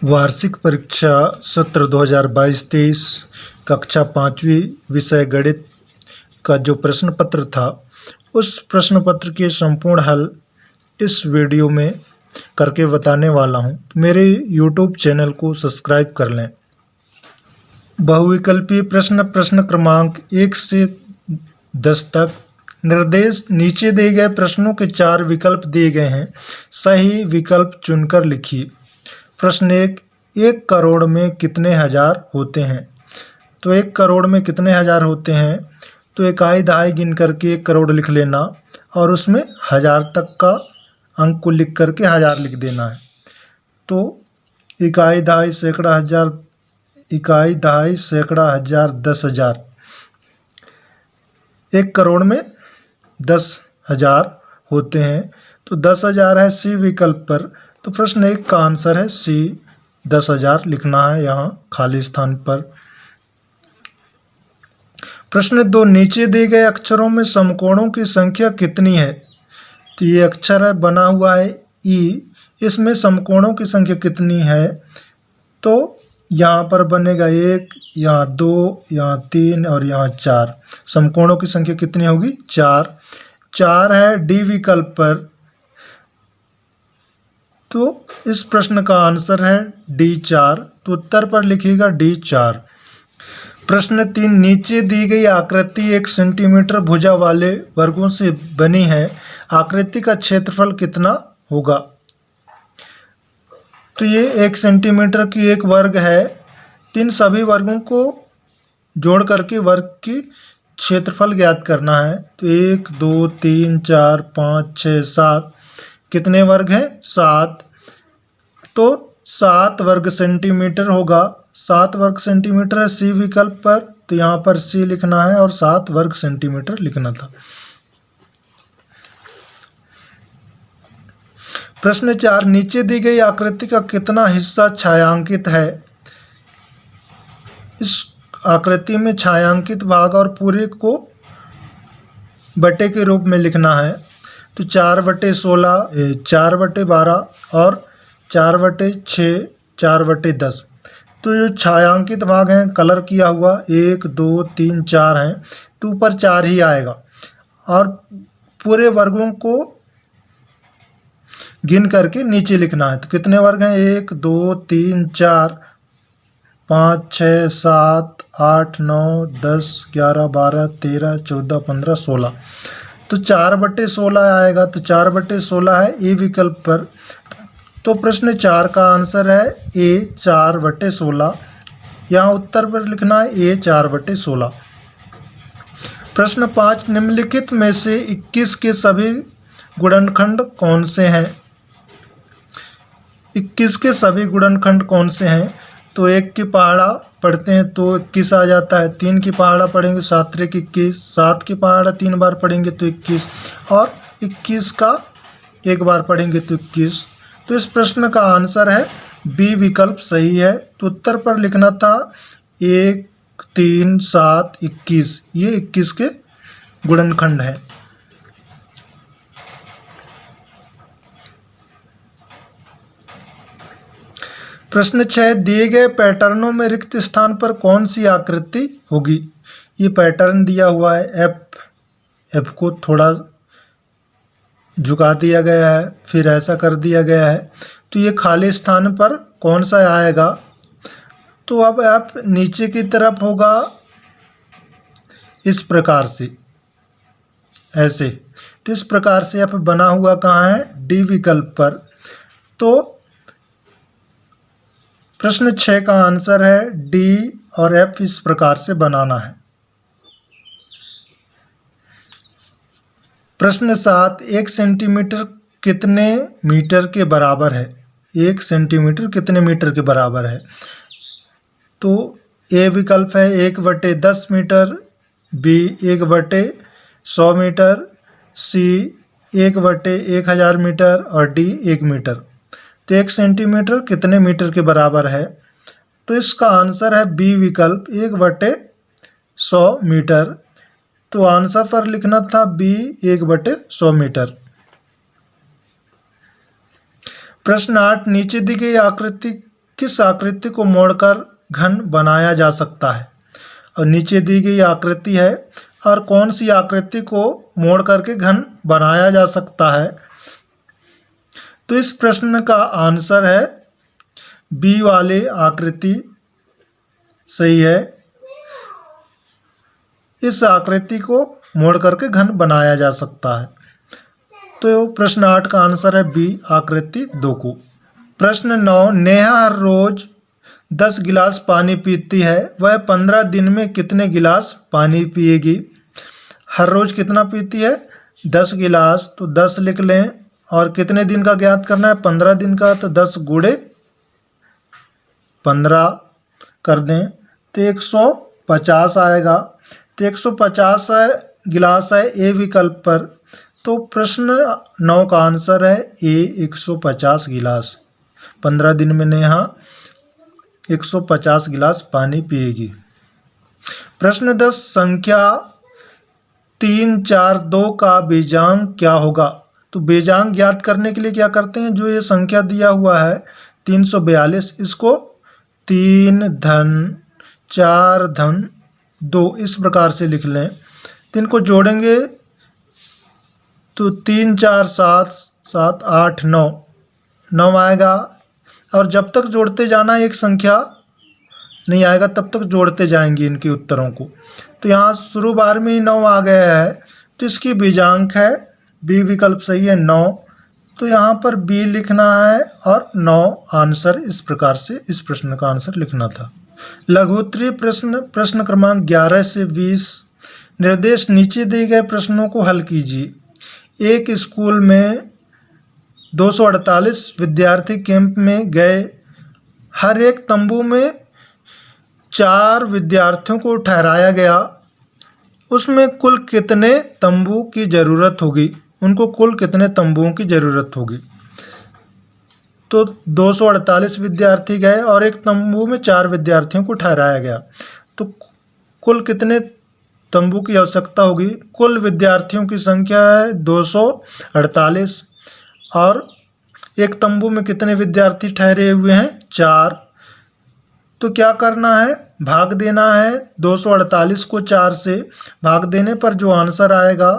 वार्षिक परीक्षा सत्र 2022-23 कक्षा 5वीं विषय गणित का जो प्रश्न पत्र था, उस प्रश्न पत्र के संपूर्ण हल इस वीडियो में करके बताने वाला हूं। मेरे YouTube चैनल को सब्सक्राइब कर लें। बहुविकल्पीय प्रश्न क्रमांक 1 से 10 तक निर्देश नीचे दिए गए प्रश्नों के 4 विकल्प दिए गए हैं। सही विकल्प चुनकर लिखिए। प्रश्न 1 करोड़ में कितने हजार होते हैं? तो 1 करोड़ में कितने हजार होते हैं? तो इकाई दहाई गिन करके 1 करोड़ लिख लेना और उसमें हजार तक का अंक को लिख करके हजार लिख देना है। तो इकाई दहाई सैकड़ा हजार, इकाई दहाई सैकड़ा हजार 10,000। 1 करोड़ में 10,000 होते हैं, तो 10,000 है सी विकल्प पर। तो प्रश्न 1 का आंसर है सी, 10,000 लिखना है यहाँ खाली स्थान पर। प्रश्न 2 नीचे दिए गए अक्षरों में समकोणों की संख्या कितनी है? तो ये अक्षर है बना हुआ है ई, इसमें समकोणों की संख्या कितनी है? तो यहाँ पर बनेगा 1, यहाँ 2, यहाँ 3 और यहाँ 4। समकोणों की संख्या कितनी होगी? 4 है डी विकल्प पर। तो इस प्रश्न का आंसर है डी 4। तो उत्तर पर लिखिएगा डी 4। प्रश्न 3 नीचे दी गई आकृति 1 सेंटीमीटर भुजा वाले वर्गों से बनी है। आकृति का क्षेत्रफल कितना होगा? तो ये 1 सेंटीमीटर की एक वर्ग है। इन सभी वर्गों को जोड़ करके वर्ग की क्षेत्रफल ज्ञात करना है। तो 1, 2, 3, 4, 5, 6, 7 कितने वर्ग हैं? 7। तो 7 वर्ग सेंटीमीटर होगा। 7 वर्ग सेंटीमीटर है सी विकल्प पर। तो यहाँ पर सी लिखना है और 7 वर्ग सेंटीमीटर लिखना था। प्रश्न 4 नीचे दी गई आकृति का कितना हिस्सा छायांकित है? इस आकृति में छायांकित भाग और पूरे को बटे के रूप में लिखना है। तो 4/16, 4/12 और 4/6, 4/10। तो जो छायांकित भाग हैं कलर किया हुआ 1, 2, 3, 4 हैं, तो ऊपर 4 ही आएगा। और पूरे वर्गों को गिन करके नीचे लिखना है। तो कितने वर्ग हैं? 1, 2, 3, 4, 5, 6, 7, 8, 9, 10, 11, 12, 13, 14, 15, 16। तो 4/16 आएगा। तो 4/16 है ए विकल्प पर। तो प्रश्न 4 का आंसर है ए, 4/16। यहाँ उत्तर पर लिखना है ए, 4/16। प्रश्न 5 निम्नलिखित में से 21 के सभी गुणनखंड कौन से हैं? 21 के सभी गुणनखंड कौन से हैं? तो 1 की पहाड़ा पढ़ते हैं तो 21 आ जाता है। 3 की पहाड़ा पढ़ेंगे 7 3 21, 7 की पहाड़ा 3 बार पढ़ेंगे तो 21, और 21 का 1 बार पढ़ेंगे तो 21। तो इस प्रश्न का आंसर है बी विकल्प सही है। तो उत्तर पर लिखना था 1, 3, 7, 21। ये 21 के गुणनखंड है। प्रश्न 6 दिए गए पैटर्नों में रिक्त स्थान पर कौन सी आकृति होगी? ये पैटर्न दिया हुआ है एफ को थोड़ा झुका दिया गया है, फिर ऐसा कर दिया गया है। तो ये खाली स्थान पर कौन सा आएगा? तो अब एफ नीचे की तरफ होगा इस प्रकार से, ऐसे। तो इस प्रकार से एफ बना हुआ कहाँ है? डी विकल्प पर। तो प्रश्न 6 का आंसर है डी, और एफ इस प्रकार से बनाना है। प्रश्न 7 1 सेंटीमीटर कितने मीटर के बराबर है? 1 सेंटीमीटर कितने मीटर के बराबर है? तो ए विकल्प है 1/10 मीटर, बी 1/100 मीटर, सी 1/1000 मीटर और डी 1 मीटर। तो 1 सेंटीमीटर कितने मीटर के बराबर है? तो इसका आंसर है बी विकल्प 1/100 मीटर। तो आंसर पर लिखना था बी, 1/100 मीटर। प्रश्न 8 नीचे दी गई आकृति किस आकृति को मोड़कर घन बनाया जा सकता है। और नीचे दी गई आकृति है और कौन सी आकृति को मोड़ करके घन बनाया जा सकता है। तो इस प्रश्न का आंसर है बी वाली आकृति सही है। इस आकृति को मोड़ करके घन बनाया जा सकता है। तो प्रश्न 8 का आंसर है बी आकृति 2 को। प्रश्न 9, नेहा हर रोज 10 गिलास पानी पीती है, वह 15 दिन में कितने गिलास पानी पिएगी। हर रोज कितना पीती है 10 गिलास, तो 10 लिख लें और कितने दिन का ज्ञात करना है 15 दिन का, तो 10 गुणे 15 कर दें तो 150 आएगा। तो 150 गिलास है ए विकल्प पर। तो प्रश्न 9 का आंसर है ए 150 गिलास। 15 दिन में नेहा 150 गिलास पानी पिएगी। प्रश्न 10, संख्या 3, 4, 2 का बीजांक क्या होगा। तो बीजांक ज्ञात करने के लिए क्या करते हैं, जो ये संख्या दिया हुआ है 342, इसको 3 धन 4 धन 2 इस प्रकार से लिख लें। तो इनको जोड़ेंगे तो 3 4 7 7 8 9 9 आएगा। और जब तक जोड़ते जाना एक संख्या नहीं आएगा तब तक जोड़ते जाएंगे इनके उत्तरों को। तो यहाँ शुरू बार में ही 9 आ गया है, तो इसकी बीजांक है बी विकल्प सही है 9। तो यहाँ पर बी लिखना है और 9 आंसर इस प्रकार से इस प्रश्न का आंसर लिखना था। लघुत्तरीय प्रश्न क्रमांक 11 से 20 निर्देश नीचे दिए गए प्रश्नों को हल कीजिए। एक स्कूल में 248 विद्यार्थी कैंप में गए। हर एक तंबू में 4 विद्यार्थियों को ठहराया गया। उसमें कुल कितने तंबू की ज़रूरत होगी, उनको कुल कितने तंबुओं की ज़रूरत होगी। तो 248 विद्यार्थी गए और एक तंबू में 4 विद्यार्थियों को ठहराया गया, तो कुल कितने तंबू की आवश्यकता होगी। कुल विद्यार्थियों की संख्या है 248 और एक तंबू में कितने विद्यार्थी ठहरे हुए हैं 4। तो क्या करना है, भाग देना है 248 को 4 से। भाग देने पर जो आंसर आएगा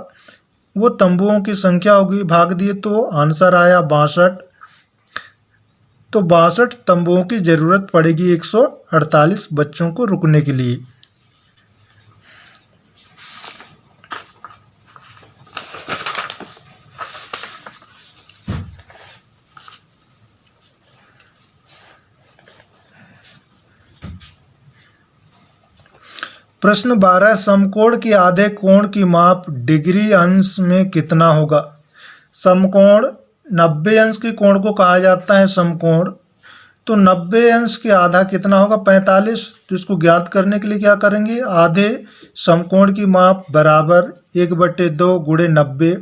वो तंबुओं की संख्या होगी। भाग दिए तो आंसर आया 62। तो 62 तंबुओं की ज़रूरत पड़ेगी 148 बच्चों को रुकने के लिए। प्रश्न 12, समकोण के आधे कोण की माप डिग्री अंश में कितना होगा। समकोण 90 अंश के कोण को कहा जाता है समकोण। तो 90 अंश के आधा कितना होगा 45। तो इसको ज्ञात करने के लिए क्या करेंगे, आधे समकोण की माप बराबर 1/2 गुणे 90।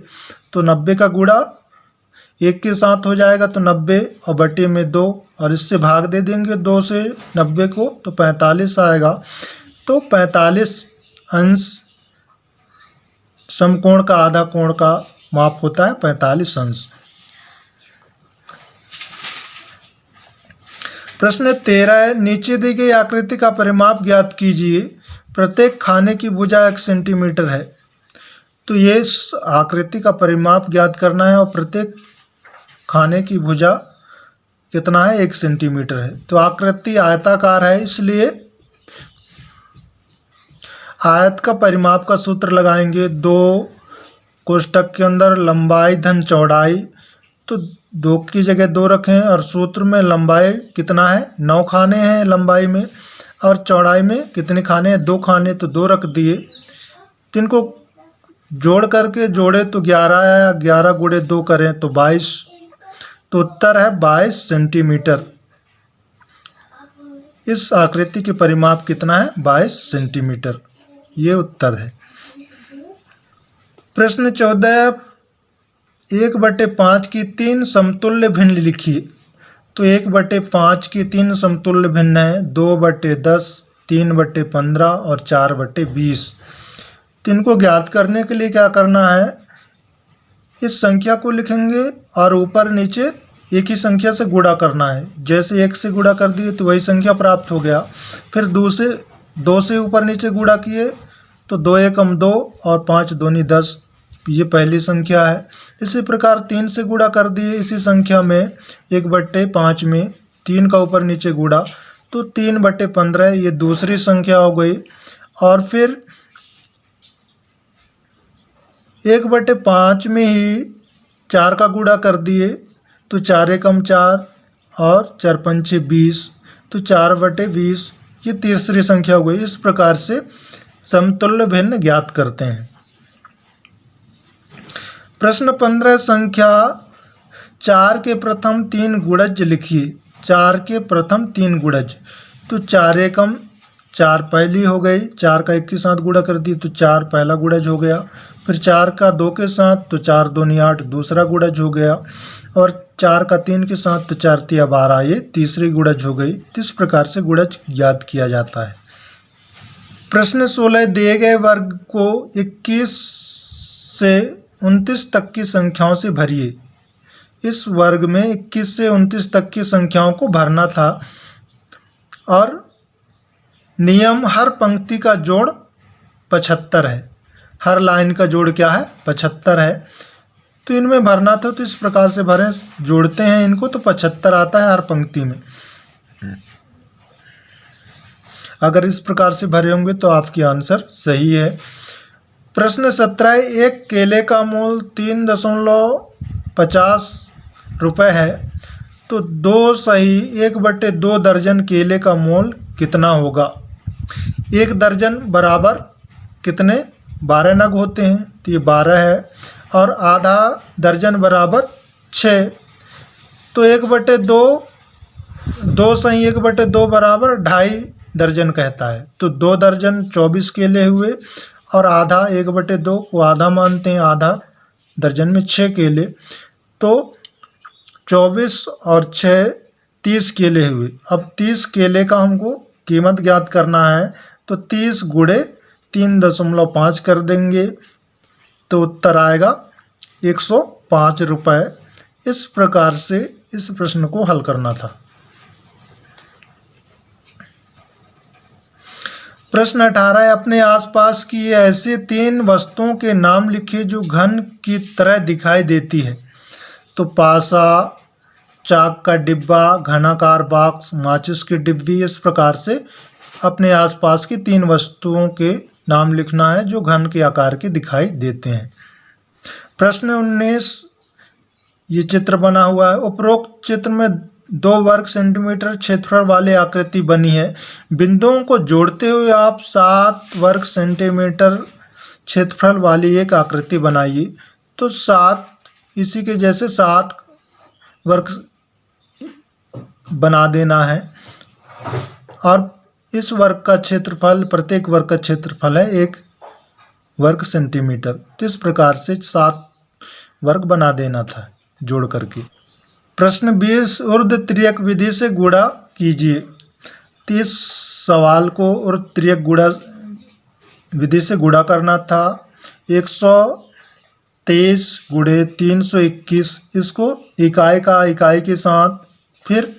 तो 90 का गुणा 1 के साथ हो जाएगा तो 90 और बटे में 2 और इससे भाग दे देंगे 2 से 90 को, तो 45 आएगा। तो 45 अंश समकोण का आधा कोण का माप होता है 45 अंश। प्रश्न 13, नीचे दी गई आकृति का परिमाप ज्ञात कीजिए। प्रत्येक खाने की भुजा 1 सेंटीमीटर है। तो ये आकृति का परिमाप ज्ञात करना है और प्रत्येक खाने की भुजा कितना है 1 सेंटीमीटर है। तो आकृति आयताकार है, इसलिए आयत का परिमाप का सूत्र लगाएंगे। 2 कोष्ठक के अंदर लंबाई धन चौड़ाई, तो 2 की जगह 2 रखें और सूत्र में लंबाई कितना है 9 खाने हैं लंबाई में और चौड़ाई में कितने खाने हैं 2 खाने, तो 2 रख दिए। तो इनको जोड़ करके जोड़े तो 11 आया, 11 गुणे 2 करें तो 22। तो उत्तर है 22 सेंटीमीटर। इस आकृति के परिमाप कितना है 22 सेंटीमीटर, ये उत्तर है। प्रश्न 14, 1/5 की 3 समतुल्य भिन्न लिखिए। तो 1/5 की 3 समतुल्य भिन्न है 2/10, 3/15 और 4/20। तो इनको ज्ञात करने के लिए क्या करना है, इस संख्या को लिखेंगे और ऊपर नीचे एक ही संख्या से गुणा करना है। जैसे 1 से गुणा कर दिए तो वही संख्या प्राप्त हो गया। फिर 2 से ऊपर नीचे गुणा किए तो 2 एकम 2 और 5 दूनी 10, ये पहली संख्या है। इसी प्रकार 3 से गुणा कर दिए इसी संख्या में 1/5 में 3 का ऊपर नीचे गुणा तो 3/15, ये दूसरी संख्या हो गई। और फिर 1/5 में ही 4 का गुणा कर दिए तो 4 एकम 4 और 4 पंचे 20, तो 4/20, ये तीसरी संख्या हो गई। इस प्रकार से समतुल्य भिन्न ज्ञात करते हैं। प्रश्न 15, संख्या 4 के प्रथम 3 गुणज लिखिए। 4 के प्रथम 3 गुणज, तो 4 एकम 4 पहली हो गई, 4 का 1 के साथ गुणा कर दी तो 4 पहला गुणज हो गया। फिर 4 का 2 के साथ तो 4 दूनी 8 दूसरा गुणज हो गया। और 4 का 3 के साथ तो 4 तिया 12, ये तीसरी गुणज हो गई। इस प्रकार से गुणज ज्ञात किया जाता है। प्रश्न 16, दिए गए वर्ग को 21 से 29 तक की संख्याओं से भरिए। इस वर्ग में 21 से 29 तक की संख्याओं को भरना था और नियम हर पंक्ति का जोड़ 75 है, हर लाइन का जोड़ क्या है 75 है। तो इनमें भरना था, तो इस प्रकार से भरें, जोड़ते हैं इनको तो 75 आता है हर पंक्ति में। अगर इस प्रकार से भरे होंगे तो आपकी आंसर सही है। प्रश्न 17, एक केले का मूल 3.50 रुपये है तो 2 सही 1/2 दर्जन केले का मूल कितना होगा। 1 दर्जन बराबर कितने 12 नग होते हैं, तो ये 12 है। और आधा दर्जन बराबर 6, तो 1/2, 2 सही 1/2 बराबर 2.5 दर्जन कहता है। तो 2 दर्जन 24 केले हुए और आधा 1/2 को आधा मानते हैं, आधा दर्जन में 6 केले, तो 24 और 6 30 केले हुए। अब 30 केले का हमको कीमत ज्ञात करना है, तो 30 गुणे 3.5 कर देंगे तो उत्तर आएगा 105 रुपये। इस प्रकार से इस प्रश्न को हल करना था। प्रश्न 18, अपने आसपास की ऐसे 3 वस्तुओं के नाम लिखिए जो घन की तरह दिखाई देती है। तो पासा, चाक का डिब्बा, घनाकार बॉक्स, माचिस की डिब्बी। इस प्रकार से अपने आसपास की 3 वस्तुओं के नाम लिखना है जो घन के आकार के दिखाई देते हैं। प्रश्न 19, ये चित्र बना हुआ है। उपरोक्त चित्र में 2 वर्ग सेंटीमीटर क्षेत्रफल वाली आकृति बनी है। बिंदुओं को जोड़ते हुए आप 7 वर्ग सेंटीमीटर क्षेत्रफल वाली एक आकृति बनाइए। तो 7 इसी के जैसे 7 वर्ग बना देना है और इस वर्ग का क्षेत्रफल, प्रत्येक वर्ग का क्षेत्रफल है 1 वर्ग सेंटीमीटर। तो इस प्रकार से 7 वर्ग बना देना था जोड़ करके। प्रश्न 20, ऊर्ध्व तिर्यक विधि से गुणा कीजिए। तो इस सवाल को ऊर्ध्व तिर्यक गुणा विधि से गुणा करना था। 123 गुणे 321, इसको इकाई का इकाई के साथ, फिर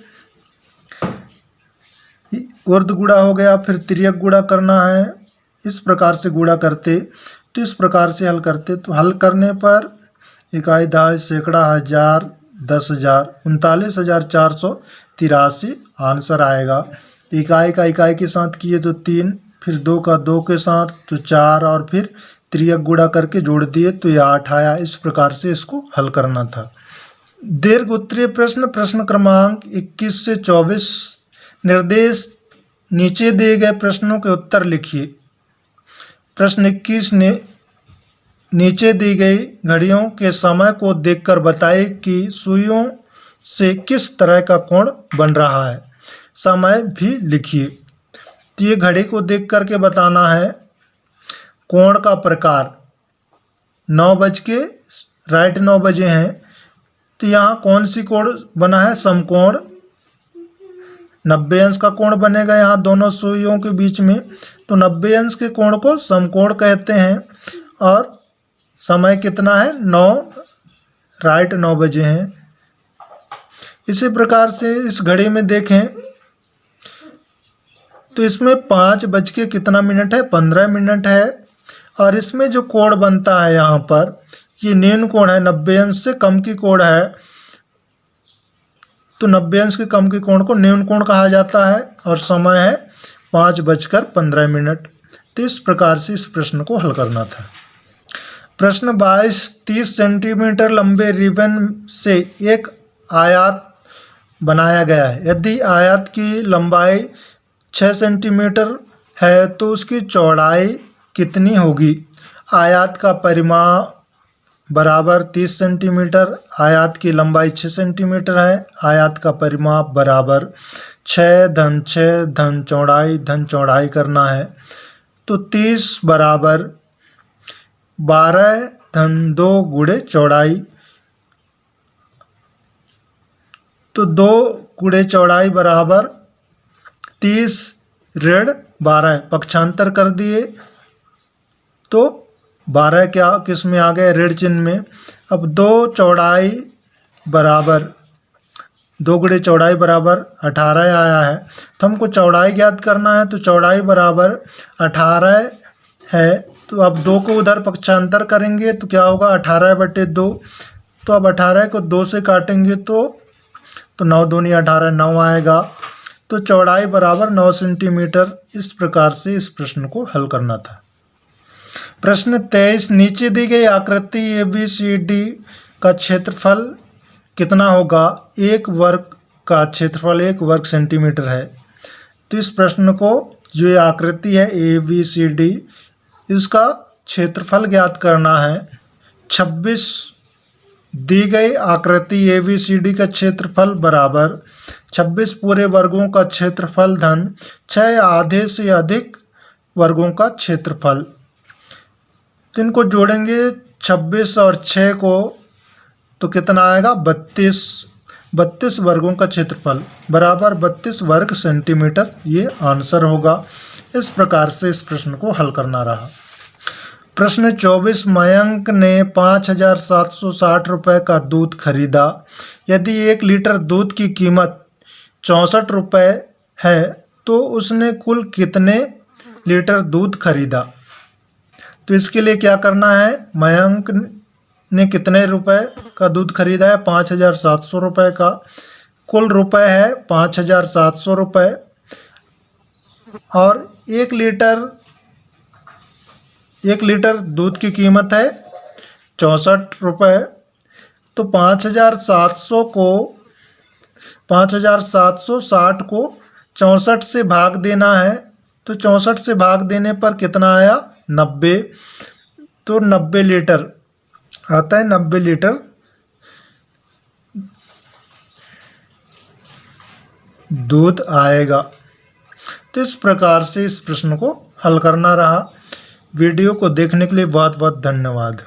ऊर्ध्व गुणा हो गया, फिर तिर्यक गुणा करना है। इस प्रकार से गुणा करते तो इस प्रकार से हल करते, तो हल करने पर इकाई दहाई सैकड़ा हज़ार 10,000 39,483 आंसर आएगा। इकाई का इकाई के साथ किए तो 3, फिर 2 का 2 के साथ तो 4 और फिर तिर्यक गुणा करके जोड़ दिए तो ये 8 आया। इस प्रकार से इसको हल करना था। दीर्घ उत्तरीय प्रश्न, प्रश्न क्रमांक 21 से 24, निर्देश नीचे दिए गए प्रश्नों के उत्तर लिखिए। प्रश्न 21 ने नीचे दी गई घड़ियों के समय को देखकर बताइए कि सुइयों से किस तरह का कोण बन रहा है। समय भी लिखिए। तो ये घड़ी को देख करके बताना है। कोण का प्रकार 9 बज के राइट 9 बजे हैं, तो यहाँ कौन सी कोण बना है, समकोण। 90 अंश का कोण बनेगा यहाँ दोनों सुइयों के बीच में, तो 90 अंश के कोण को समकोण कहते हैं। और समय कितना है 9 राइट 9 बजे हैं। इसी प्रकार से इस घड़ी में देखें तो इसमें 5 बज के कितना मिनट है, 15 मिनट है। और इसमें जो कोण बनता है यहाँ पर, ये न्यून कोण है, 90 अंश से कम की कोण है, तो 90 अंश के कम के कोण को न्यून कोण कहा जाता है। और समय है 5:15। तो इस प्रकार से इस प्रश्न को हल करना था। प्रश्न 22, 30 सेंटीमीटर लंबे रिबन से एक आयत बनाया गया है। यदि आयत की लंबाई 6 सेंटीमीटर है तो उसकी चौड़ाई कितनी होगी? आयत का परिमाण बराबर 30 सेंटीमीटर, आयत की लंबाई 6 सेंटीमीटर है, आयत का परिमाप बराबर 6 धन 6 धन चौड़ाई करना है। तो 30 बराबर 12 धन 2 गुणे चौड़ाई, तो 2 गुणे चौड़ाई बराबर 30 ऋण 12, पक्षांतर कर दिए तो 12 क्या किस में आ गए, ऋण चिन्ह में। अब 2 चौड़ाई बराबर 2 गुणे चौड़ाई बराबर 18 आया है, तो हमको चौड़ाई ज्ञात करना है। तो चौड़ाई बराबर 18 है, तो अब 2 को उधर पक्षांतर करेंगे तो क्या होगा, 18/2। तो अब 18 को 2 से काटेंगे तो 9 दूनी 18, 9 आएगा। तो चौड़ाई बराबर 9 सेंटीमीटर। इस प्रकार से इस प्रश्न को हल करना था। प्रश्न 23, नीचे दी गई आकृति ABCD का क्षेत्रफल कितना होगा? एक वर्ग का क्षेत्रफल 1 वर्ग सेंटीमीटर है। तो इस प्रश्न को, जो ये आकृति है ABCD, इसका क्षेत्रफल ज्ञात करना है। 26 दी गई आकृति ABCD का क्षेत्रफल बराबर 26 पूरे वर्गों का क्षेत्रफल धन 6 आधे से अधिक वर्गों का क्षेत्रफल। तो इनको जोड़ेंगे 26 और 6 को, तो कितना आएगा, 32 वर्गों का क्षेत्रफल बराबर 32 वर्ग सेंटीमीटर। ये आंसर होगा। इस प्रकार से इस प्रश्न को हल करना रहा। प्रश्न 24, मयंक ने 5,760 रुपये का दूध खरीदा। यदि 1 लीटर दूध की कीमत 64 रुपये है तो उसने कुल कितने लीटर दूध खरीदा? तो इसके लिए क्या करना है, मयंक ने कितने रुपए का दूध खरीदा है, 5,700 रुपये का। कुल रुपए है 5,700 रुपये, और 1 लीटर दूध की कीमत है 64 रुपये। तो 5,760 को 64 से भाग देना है। तो 64 से भाग देने पर कितना आया, 90। तो 90 लीटर आता है, 90 लीटर दूध आएगा। तो इस प्रकार से इस प्रश्न को हल करना रहा। वीडियो को देखने के लिए बहुत बहुत धन्यवाद।